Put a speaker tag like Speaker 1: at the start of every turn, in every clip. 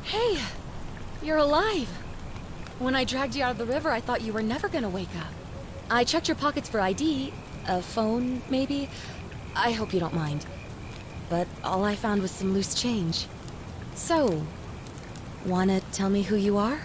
Speaker 1: Hey, you're alive. When I dragged you out of the river, I thought you were never gonna wake up. I checked your pockets for ID, a phone, maybe. I hope you don't mind. But all I found was some loose change. So, wanna tell me who you are?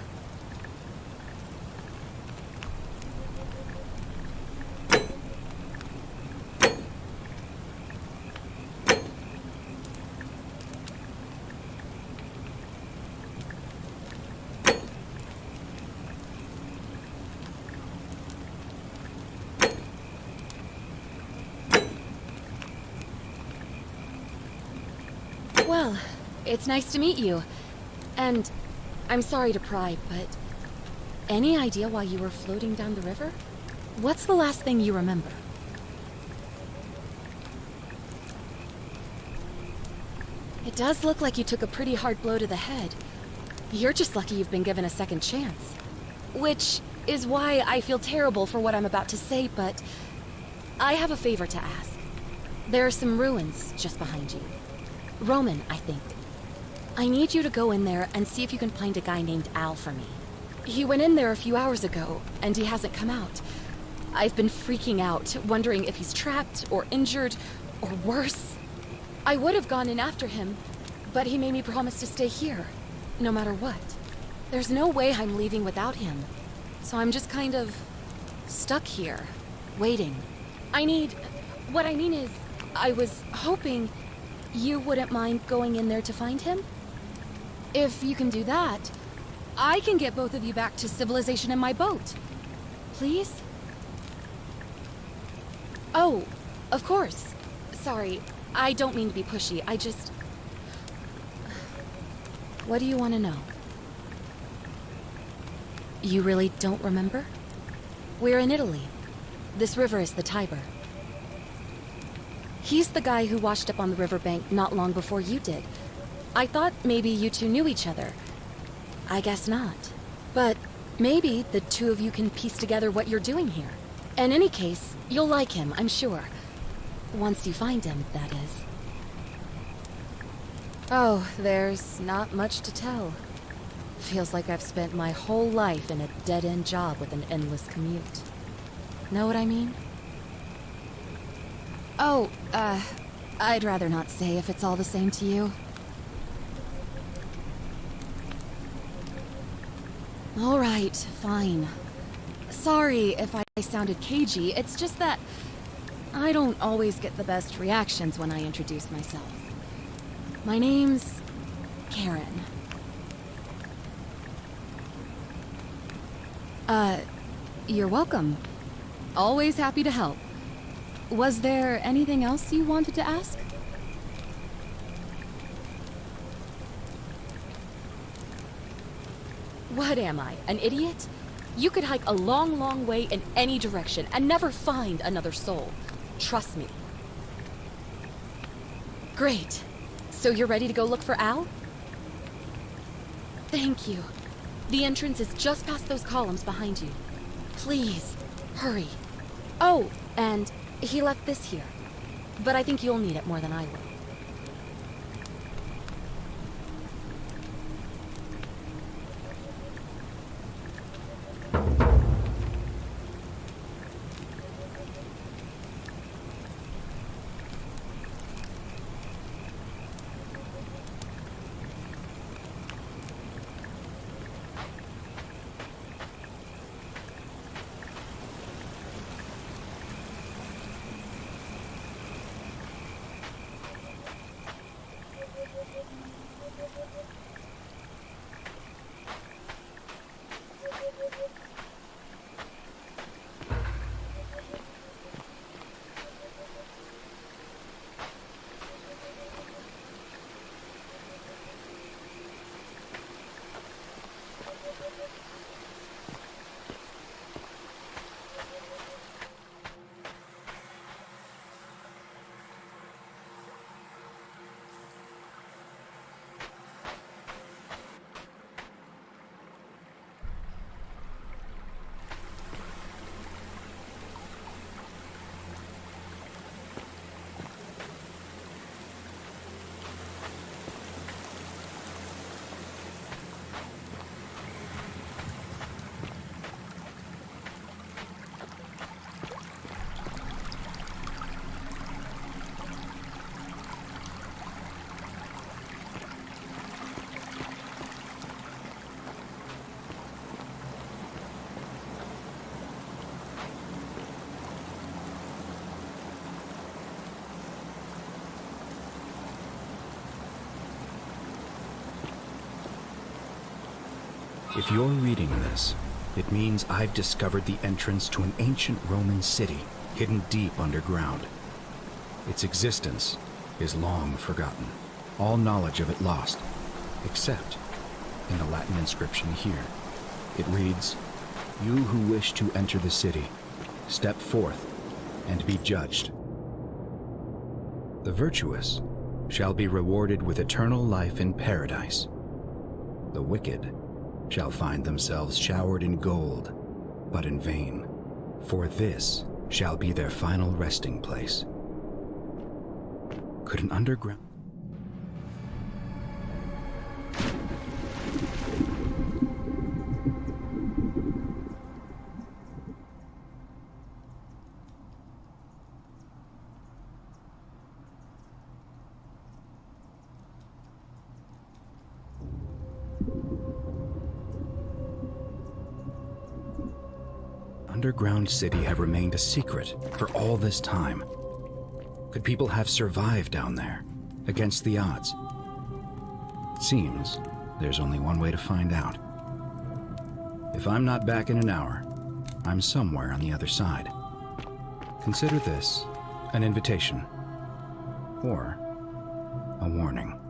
Speaker 1: Well, it's nice to meet you. And I'm sorry to pry, but any idea why you were floating down the river? What's the last thing you remember? It does look like you took a pretty hard blow to the head. You're just lucky you've been given a second chance. Which is why I feel terrible for what I'm about to say, but I have a favor to ask. There are some ruins just behind you. Roman, I think. I need you to go in there and see if you can find a guy named Al for me. He went in there a few hours ago, and he hasn't come out. I've been freaking out, wondering if he's trapped or injured, or worse. I would have gone in after him, but he made me promise to stay here, no matter what. There's no way I'm leaving without him, so I'm just kind of stuck here, waiting. What I mean is, I was hoping you wouldn't mind going in there to find him? If you can do that, I can get both of you back to civilization in my boat. Please? Oh, of course. Sorry, I don't mean to be pushy, I just... What do you want to know? You really don't remember? We're in Italy. This river is the Tiber. He's the guy who washed up on the riverbank not long before you did. I thought maybe you two knew each other. I guess not. But maybe the two of you can piece together what you're doing here. In any case, you'll like him, I'm sure. Once you find him, that is. Oh, there's not much to tell. Feels like I've spent my whole life in a dead-end job with an endless commute. Know what I mean? Oh, I'd rather not say if it's all the same to you. All right, fine. Sorry if I sounded cagey, it's just that I don't always get the best reactions when I introduce myself. My name's Karen. You're welcome. Always happy to help. Was there anything else you wanted to ask? What am I, an idiot? You could hike a long, long way in any direction and never find another soul. Trust me. Great. So you're ready to go look for Al? Thank you. The entrance is just past those columns behind you. Please, hurry. Oh, and he left this here. But I think you'll need it more than I will.
Speaker 2: If you're reading this, it means I've discovered the entrance to an ancient Roman city hidden deep underground. Its existence is long forgotten, all knowledge of it lost, except in the Latin inscription here. It reads, "You who wish to enter the city, step forth and be judged. The virtuous shall be rewarded with eternal life in paradise. The wicked shall find themselves showered in gold, but in vain, for this shall be their final resting place." Could an underground... underground city have remained a secret for all this time? Could people have survived down there, against the odds? It seems there's only one way to find out. If I'm not back in an hour, I'm somewhere on the other side. Consider this an invitation, or a warning.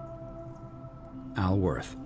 Speaker 2: Al Worth.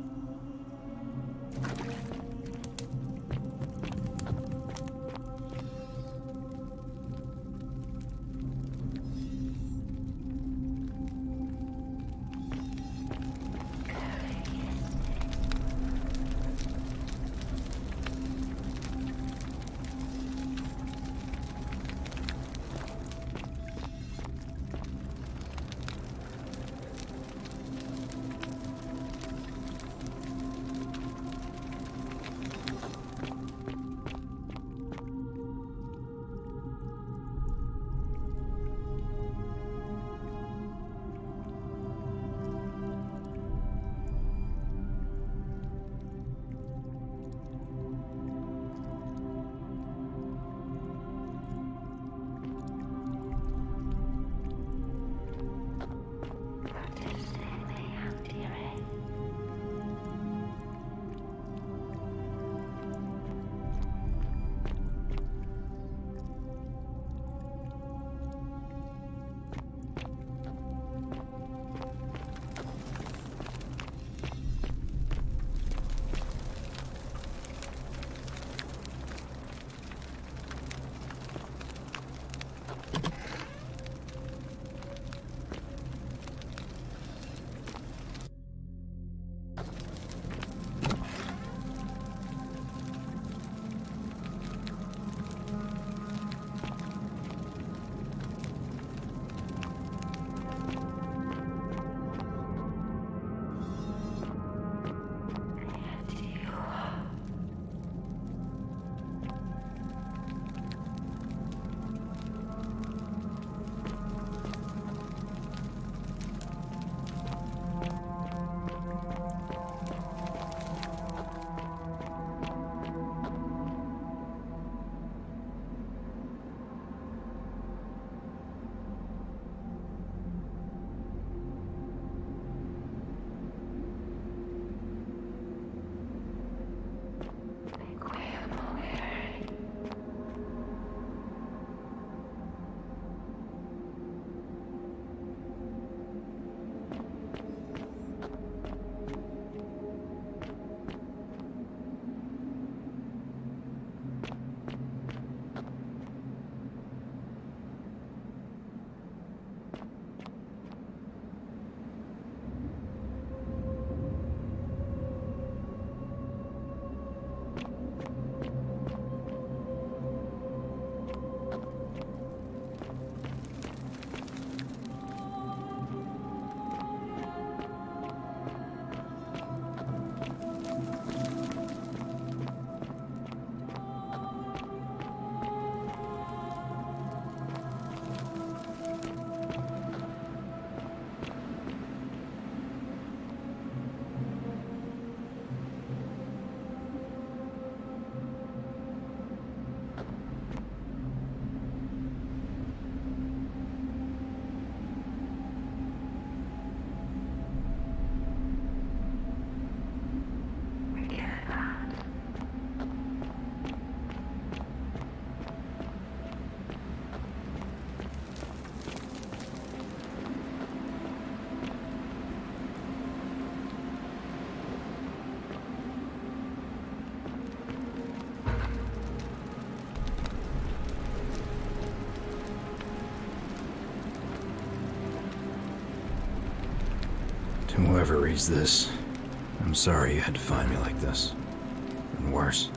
Speaker 2: Whoever reads this, I'm sorry you had to find me like this. And worse,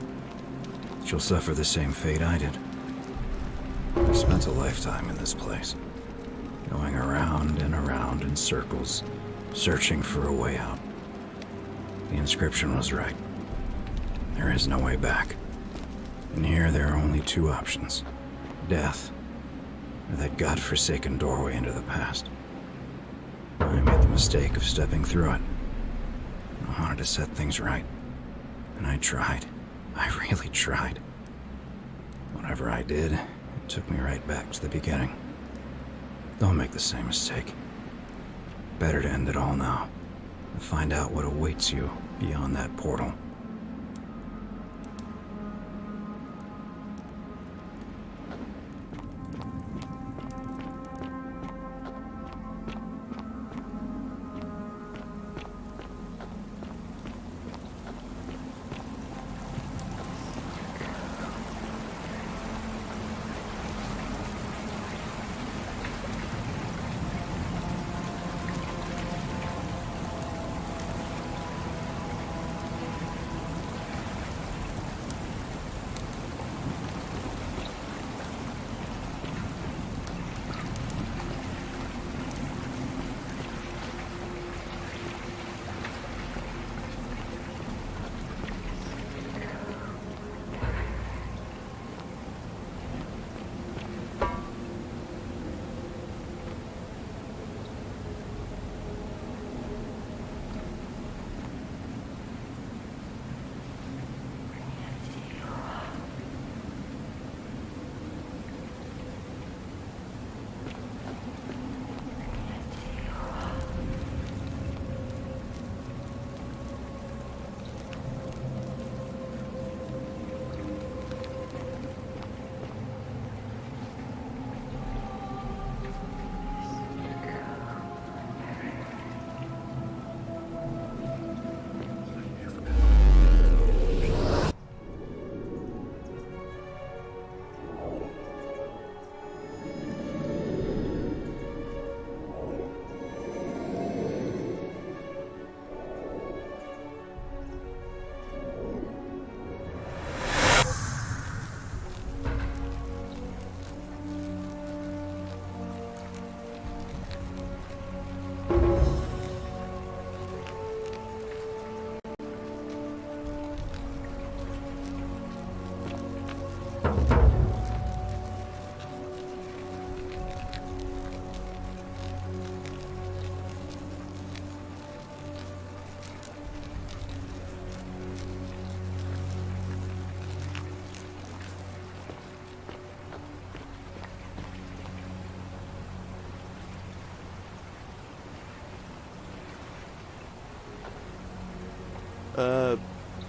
Speaker 2: that you'll suffer the same fate I did. I spent a lifetime in this place, going around and around in circles, searching for a way out. The inscription was right. There is no way back. And here there are only two options: death, or that godforsaken doorway into the past. I made the mistake of stepping through it. I wanted to set things right. And I tried. I really tried. Whatever I did, it took me right back to the beginning. Don't make the same mistake. Better to end it all now and find out what awaits you beyond that portal.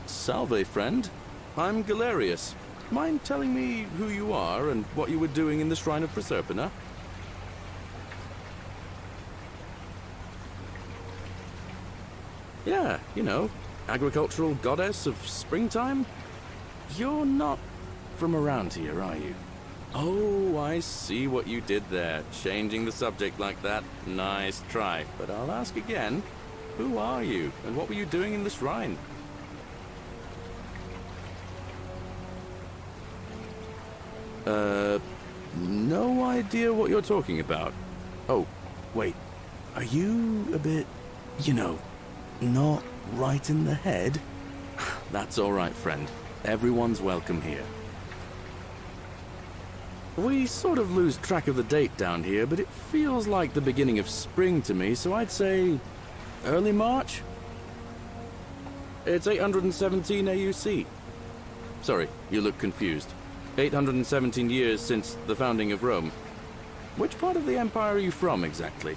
Speaker 3: Salve, friend. I'm Galerius. Mind telling me who you are and what you were doing in the Shrine of Proserpina? Yeah, you know, agricultural goddess of springtime? You're not from around here, are you? Oh, I see what you did there, changing the subject like that. Nice try, but I'll ask again. Who are you, and what were you doing in the shrine? No idea what you're talking about. Oh, wait. Are you a bit, you know, not right in the head? That's all right, friend. Everyone's welcome here. We sort of lose track of the date down here, but it feels like the beginning of spring to me, so I'd say early March? It's 817 AUC. Sorry, you look confused. 817 years since the founding of Rome. Which part of the Empire are you from, exactly?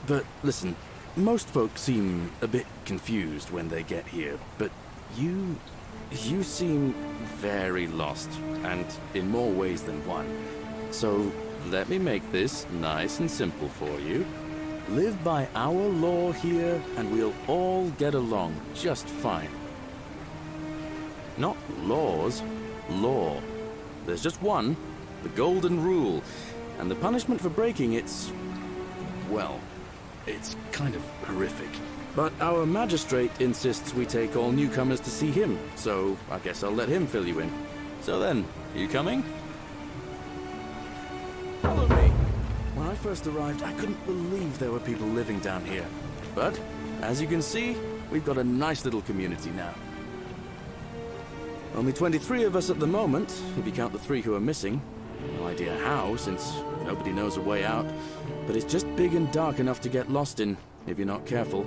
Speaker 3: But listen, most folks seem a bit confused when they get here, but you seem very lost, and in more ways than one. So let me make this nice and simple for you. Live by our law here, and we'll all get along just fine. Not laws, law. There's just one, the golden rule. And the punishment for breaking it's... well, it's kind of horrific. But our magistrate insists we take all newcomers to see him, so I guess I'll let him fill you in. So then, you coming? Follow me. When I first arrived, I couldn't believe there were people living down here. But, as you can see, we've got a nice little community now. Only 23 of us at the moment, if you count the 3 who are missing. No idea how, since nobody knows a way out. But it's just big and dark enough to get lost in, if you're not careful.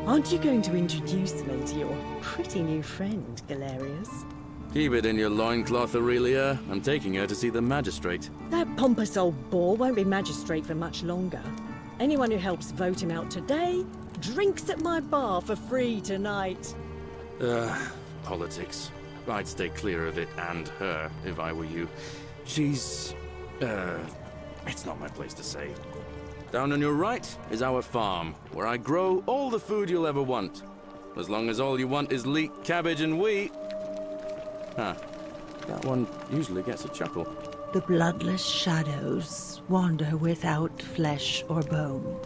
Speaker 4: Aren't you going to introduce me to your pretty new friend, Galerius?
Speaker 3: Keep it in your loincloth, Aurelia. I'm taking her to see the magistrate.
Speaker 4: That pompous old bore won't be magistrate for much longer. Anyone who helps vote him out today drinks at my bar for free tonight.
Speaker 3: Politics. I'd stay clear of it and her if I were you. She's... it's not my place to say. Down on your right is our farm, where I grow all the food you'll ever want. As long as all you want is leek, cabbage, and wheat. Huh. That one usually gets a chuckle.
Speaker 5: The bloodless shadows wander without flesh or bone.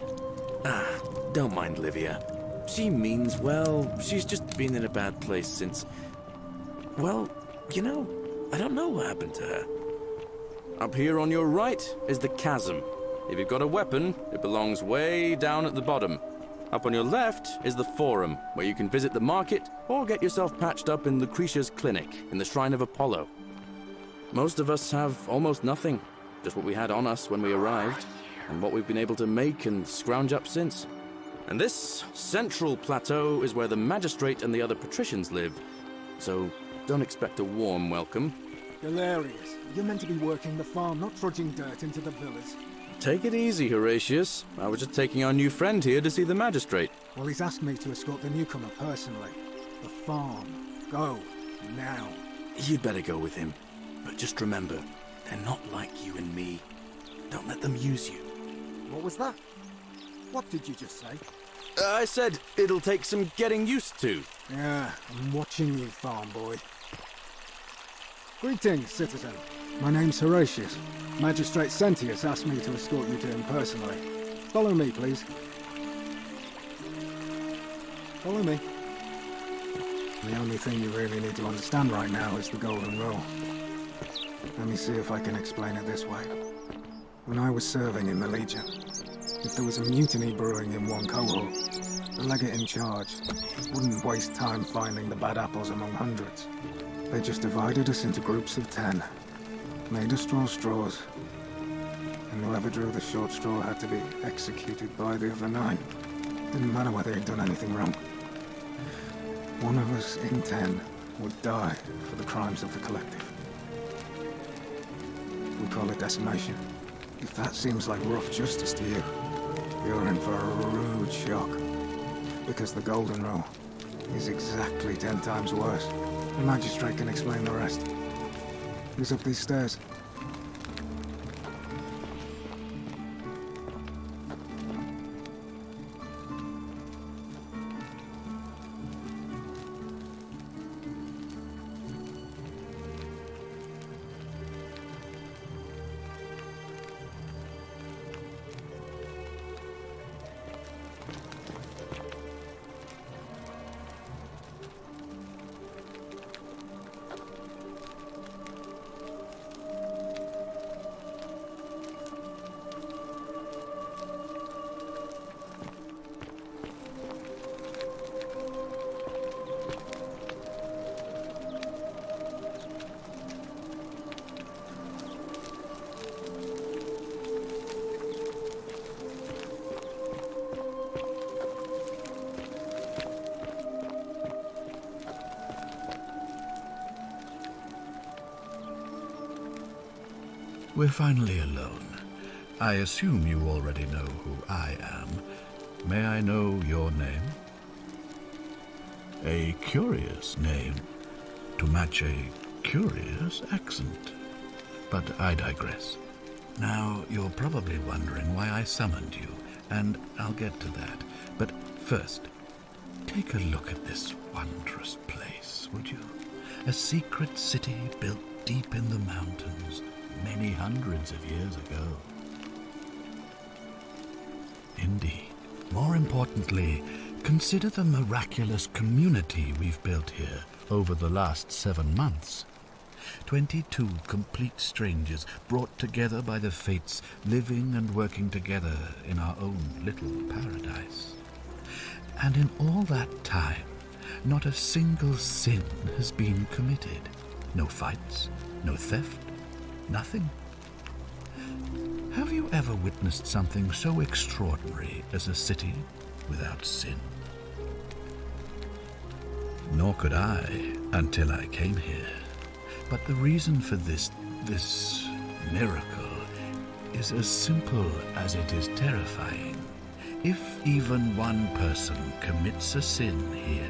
Speaker 3: Don't mind Livia. She means well. She's just been in a bad place since... well, you know, I don't know what happened to her. Up here on your right is the chasm. If you've got a weapon, it belongs way down at the bottom. Up on your left is the forum, where you can visit the market or get yourself patched up in Lucretia's clinic in the Shrine of Apollo. Most of us have almost nothing, just what we had on us when we arrived, and what we've been able to make and scrounge up since. And this central plateau is where the magistrate and the other patricians live, so don't expect a warm welcome.
Speaker 6: Galerius, you're meant to be working the farm, not trudging dirt into the villas.
Speaker 3: Take it easy, Horatius. I was just taking our new friend here to see the magistrate.
Speaker 6: Well, he's asked me to escort the newcomer personally. The farm. Go. Now.
Speaker 3: You'd better go with him. But just remember, they're not like you and me. Don't let them use you.
Speaker 6: What was that? What did you just say?
Speaker 3: I said it'll take some getting used to.
Speaker 6: Yeah, I'm watching you, farm boy. Greetings, citizen. My name's Horatius. Magistrate Sentius asked me to escort you to him personally. Follow me, please. Follow me. The only thing you really need to understand right now is the golden rule. Let me see if I can explain it this way. When I was serving in the Legion, if there was a mutiny brewing in one cohort, the legate in charge wouldn't waste time finding the bad apples among hundreds. They just divided us into groups of 10, made us draw straws, and whoever drew the short straw had to be executed by the other 9. Didn't matter whether he'd done anything wrong. One of us in 10 would die for the crimes of the collective. We call it decimation. If that seems like rough justice to you, you're in for a rude shock. Because the golden rule is exactly 10 times worse. The magistrate can explain the rest. Who's up these stairs?
Speaker 7: We're finally alone. I assume you already know who I am. May I know your name? A curious name, to match a curious accent. But I digress. Now, you're probably wondering why I summoned you, and I'll get to that. But first, take a look at this wondrous place, would you? A secret city built deep in the mountains, many hundreds of years ago. Indeed. More importantly, consider the miraculous community we've built here over the last 7 months. 22 complete strangers brought together by the fates, living and working together in our own little paradise. And in all that time, not a single sin has been committed. No fights, no theft, nothing. Have you ever witnessed something so extraordinary as a city without sin? Nor could I until I came here. But the reason for this miracle is as simple as it is terrifying. If even one person commits a sin here,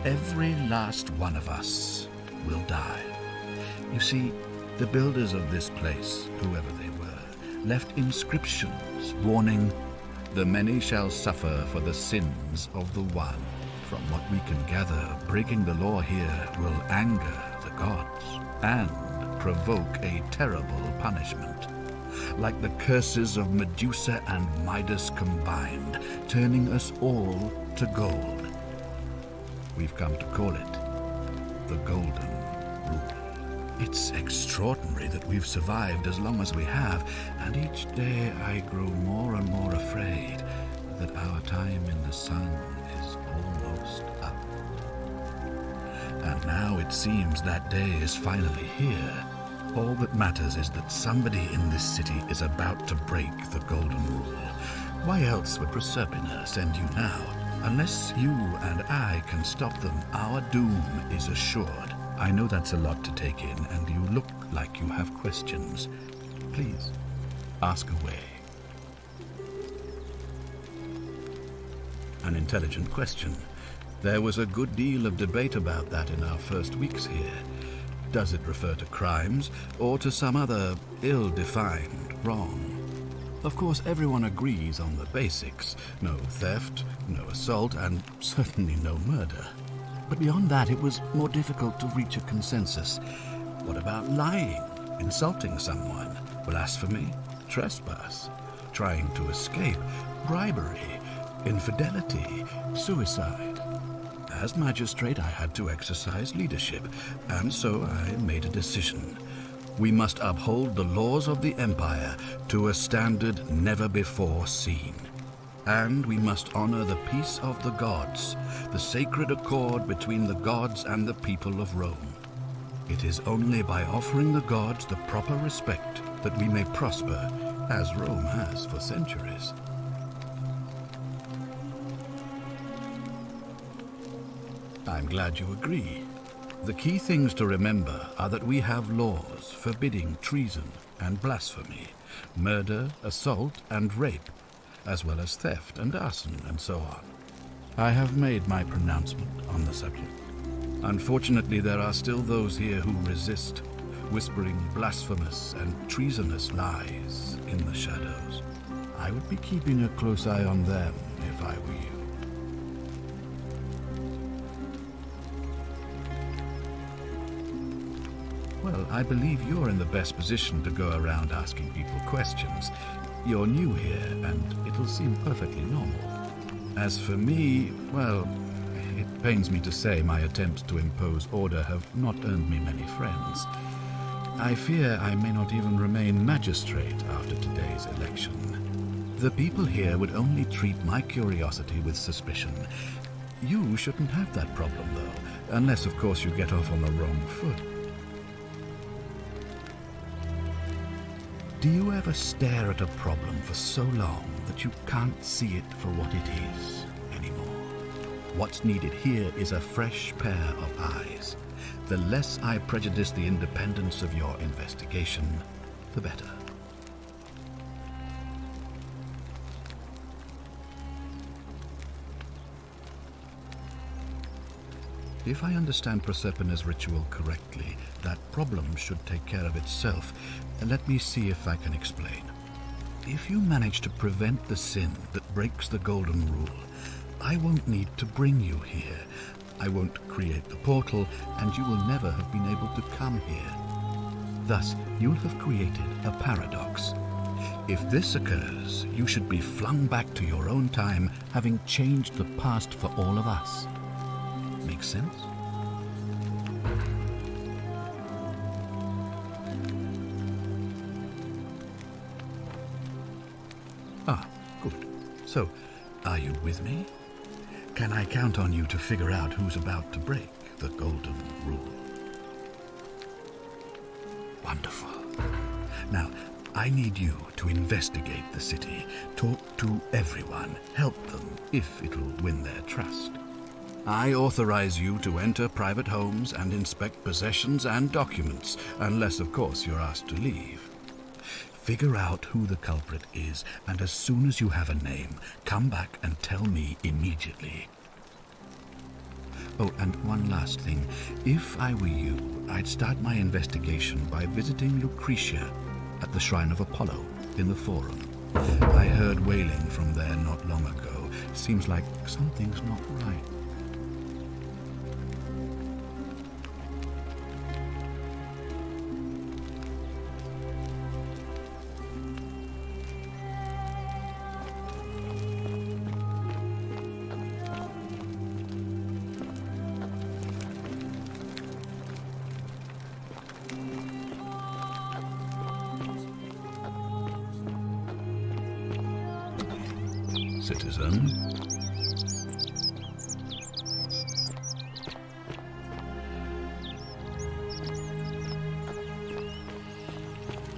Speaker 7: every last one of us will die. You see, the builders of this place, whoever they were, left inscriptions warning, "The many shall suffer for the sins of the one." From what we can gather, breaking the law here will anger the gods and provoke a terrible punishment. Like the curses of Medusa and Midas combined, turning us all to gold. We've come to call it the Golden Rule. It's extraordinary that we've survived as long as we have, and each day I grow more and more afraid that our time in the sun is almost up. And now it seems that day is finally here. All that matters is that somebody in this city is about to break the Golden Rule. Why else would Proserpina send you now? Unless you and I can stop them, our doom is assured. I know that's a lot to take in, and you look like you have questions. Please, ask away. An intelligent question. There was a good deal of debate about that in our first weeks here. Does it refer to crimes, or to some other ill-defined wrong? Of course, everyone agrees on the basics. No theft, no assault, and certainly no murder. But beyond that, it was more difficult to reach a consensus. What about lying, insulting someone, blasphemy, trespass, trying to escape, bribery, infidelity, suicide? As magistrate, I had to exercise leadership, and so I made a decision. We must uphold the laws of the Empire to a standard never before seen. And we must honor the peace of the gods, the sacred accord between the gods and the people of Rome. It is only by offering the gods the proper respect that we may prosper, as Rome has for centuries. I'm glad you agree. The key things to remember are that we have laws forbidding treason and blasphemy, murder, assault, and rape, as well as theft and arson and so on. I have made my pronouncement on the subject. Unfortunately, there are still those here who resist, whispering blasphemous and treasonous lies in the shadows. I would be keeping a close eye on them if I were you. Well, I believe you're in the best position to go around asking people questions. You're new here, and it'll seem perfectly normal. As for me, well, it pains me to say my attempts to impose order have not earned me many friends. I fear I may not even remain magistrate after today's election. The people here would only treat my curiosity with suspicion. You shouldn't have that problem, though, unless, of course, you get off on the wrong foot. Do you ever stare at a problem for so long that you can't see it for what it is anymore? What's needed here is a fresh pair of eyes. The less I prejudice the independence of your investigation, the better. If I understand Proserpina's ritual correctly, that problem should take care of itself. Let me see if I can explain. If you manage to prevent the sin that breaks the Golden Rule, I won't need to bring you here. I won't create the portal, and you will never have been able to come here. Thus, you'll have created a paradox. If this occurs, you should be flung back to your own time, having changed the past for all of us. Make sense? Ah, good. So, are you with me? Can I count on you to figure out who's about to break the golden rule? Wonderful. Now, I need you to investigate the city, talk to everyone, help them if it will win their trust. I authorize you to enter private homes and inspect possessions and documents, unless, of course, you're asked to leave. Figure out who the culprit is, and as soon as you have a name, come back and tell me immediately. Oh, and one last thing. If I were you, I'd start my investigation by visiting Lucretia at the Shrine of Apollo in the Forum. I heard wailing from there not long ago. Seems like something's not right. Citizen.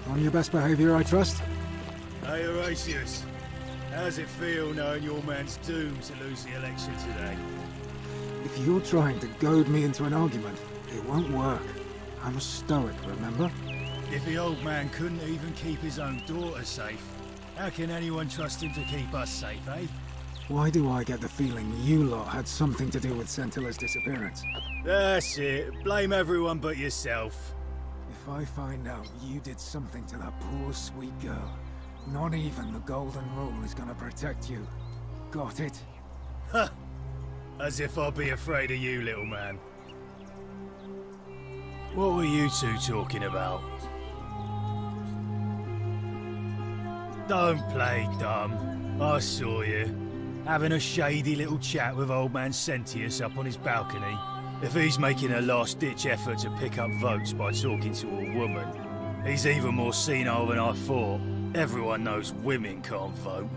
Speaker 6: On your best behavior, I trust?
Speaker 8: Hey, Horatius. How's it feel knowing your man's doomed to lose the election today?
Speaker 6: If you're trying to goad me into an argument, it won't work. I'm a stoic, remember?
Speaker 8: If the old man couldn't even keep his own daughter safe, how can anyone trust him to keep us safe, eh?
Speaker 6: Why do I get the feeling you lot had something to do with Centilla's disappearance?
Speaker 8: That's it. Blame everyone but yourself.
Speaker 6: If I find out you did something to that poor, sweet girl, not even the Golden Rule is gonna protect you. Got it?
Speaker 8: Ha! As if I'll be afraid of you, little man. What were you two talking about? Don't play dumb. I saw you. Having a shady little chat with old man Sentius up on his balcony. If he's making a last-ditch effort to pick up votes by talking to a woman, he's even more senile than I thought. Everyone knows women can't vote.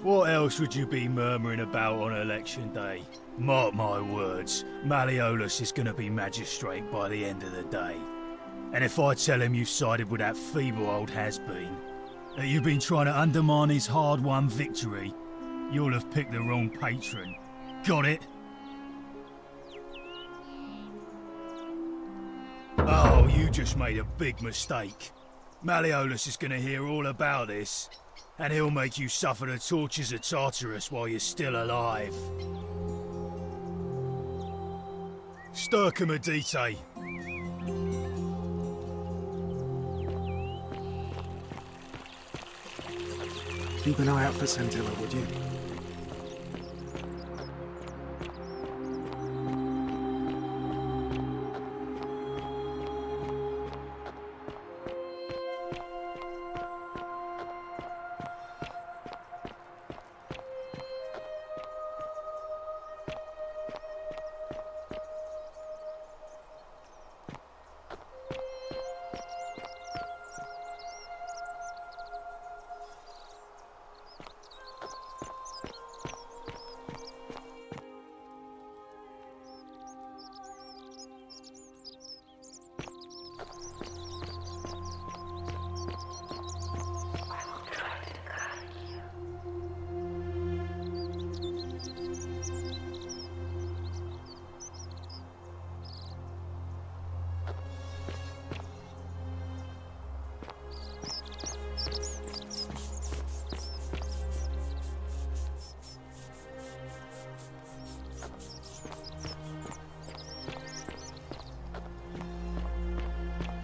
Speaker 8: What else would you be murmuring about on election day? Mark my words, Malleolus is going to be magistrate by the end of the day. And if I tell him you've sided with that feeble old has-been, that you've been trying to undermine his hard-won victory, you'll have picked the wrong patron. Got it? Oh, you just made a big mistake. Malleolus is going to hear all about this, and he'll make you suffer the tortures of Tartarus while you're still alive. Stircum Adite.
Speaker 6: Keep an eye out for Centilla, would you?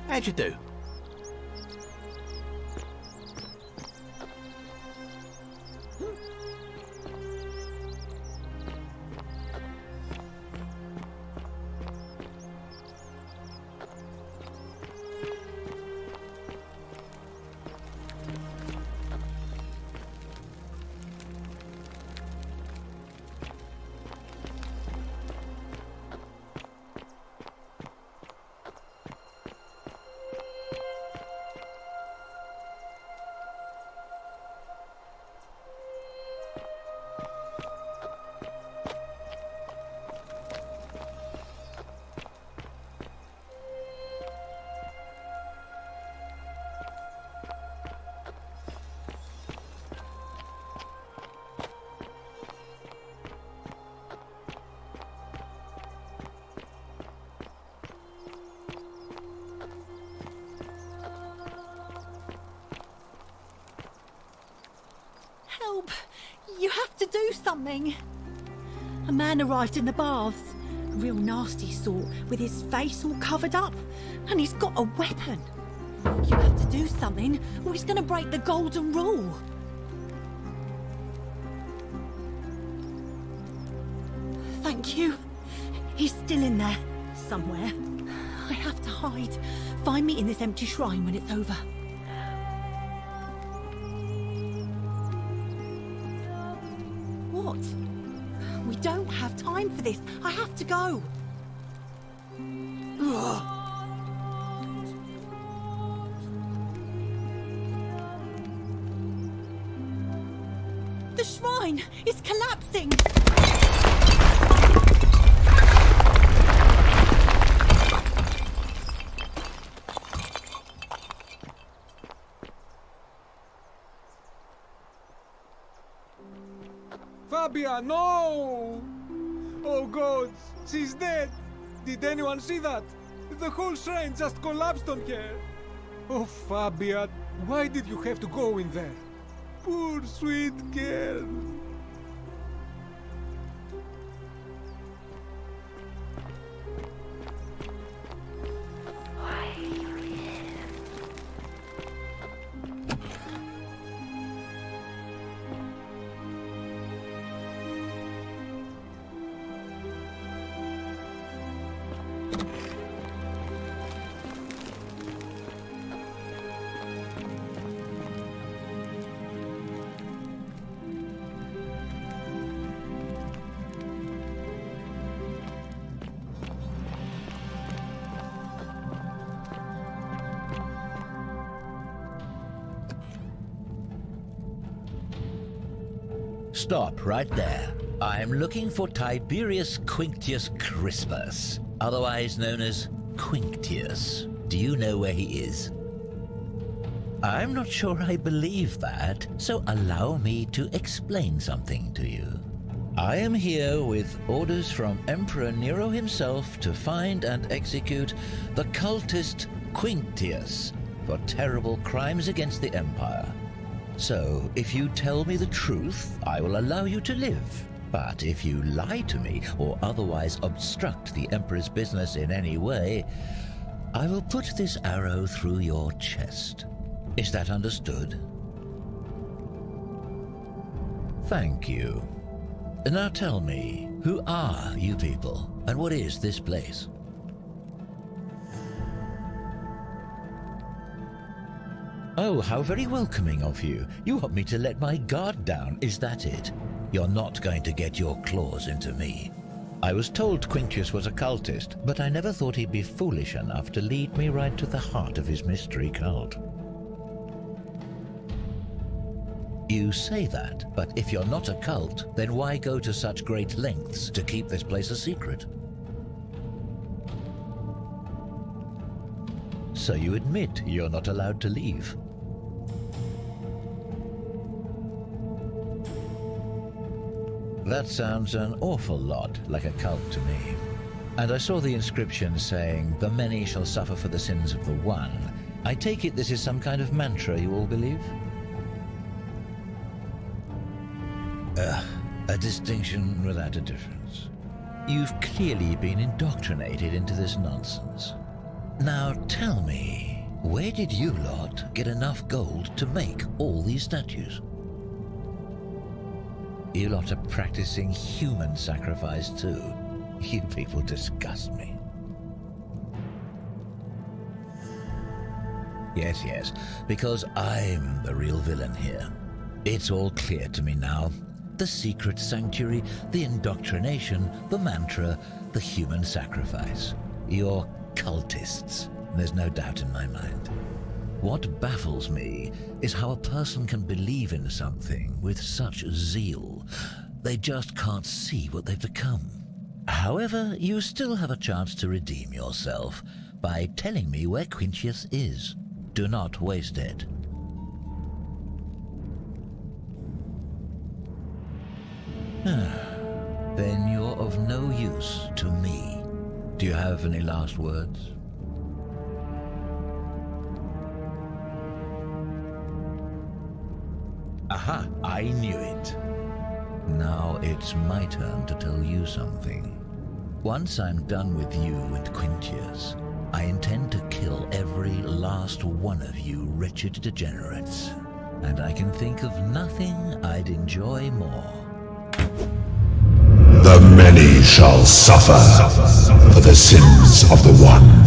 Speaker 3: How'd you do?
Speaker 9: Help! You have to do something. A man arrived in the baths. A real nasty sort, with his face all covered up. And he's got a weapon. You have to do something, or he's going to break the golden rule. Thank you. He's still in there, somewhere. I have to hide. Find me in this empty shrine when it's over. What? We don't have time for this. I have to go. Ugh. The shrine is collapsing!
Speaker 10: Fabia, no! Oh gods, she's dead! Did anyone see that? The whole shrine just collapsed on her! Oh Fabia, why did you have to go in there? Poor sweet girl!
Speaker 11: Stop right there. I'm looking for Tiberius Quinctius Crispus, otherwise known as Quinctius. Do you know where he is? I'm not sure I believe that, so allow me to explain something to you. I am here with orders from Emperor Nero himself to find and execute the cultist Quinctius for terrible crimes against the Empire. So, if you tell me the truth, I will allow you to live. But if you lie to me or otherwise obstruct the Emperor's business in any way, I will put this arrow through your chest. Is that understood? Thank you. Now tell me, who are you people, and what is this place? Oh, how very welcoming of you. You want me to let my guard down, is that it? You're not going to get your claws into me. I was told Quinctius was a cultist, but I never thought he'd be foolish enough to lead me right to the heart of his mystery cult. You say that, but if you're not a cult, then why go to such great lengths to keep this place a secret? So you admit you're not allowed to leave? That sounds an awful lot like a cult to me. And I saw the inscription saying, "The many shall suffer for the sins of the one." I take it this is some kind of mantra you all believe? A distinction without a difference. You've clearly been indoctrinated into this nonsense. Now tell me, where did you lot get enough gold to make all these statues? You lot are practicing human sacrifice too. You people disgust me. Yes, because I'm the real villain here. It's all clear to me now. The secret sanctuary, the indoctrination, the mantra, the human sacrifice. You're cultists, there's no doubt in my mind. What baffles me is how a person can believe in something with such zeal. They just can't see what they've become. However, you still have a chance to redeem yourself by telling me where Quinctius is. Do not waste it. Then you're of no use to me. Do you have any last words? Aha, I knew it. Now it's my turn to tell you something. Once I'm done with you and Quintius, I intend to kill every last one of you wretched degenerates. And I can think of nothing I'd enjoy more.
Speaker 12: The many shall suffer for the sins of the one.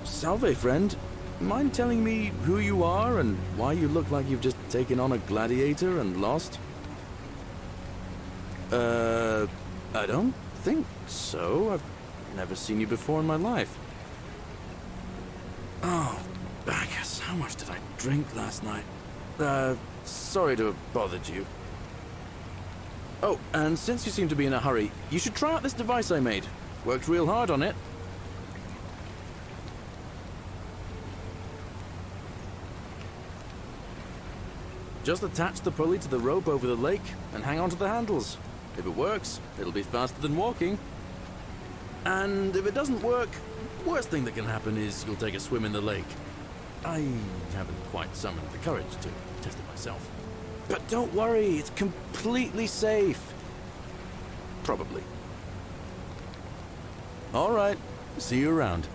Speaker 3: Salve, friend. Mind telling me who you are and why you look like you've just taken on a gladiator and lost? I don't think so. I've never seen you before in my life. Oh, Bacchus, how much did I drink last night? Sorry to have bothered you. Oh, and since you seem to be in a hurry, you should try out this device I made. Worked real hard on it. Just attach the pulley to the rope over the lake and hang on to the handles. If it works, it'll be faster than walking. And if it doesn't work, worst thing that can happen is you'll take a swim in the lake. I haven't quite summoned the courage to test it myself. But don't worry, it's completely safe. Probably. All right, see you around.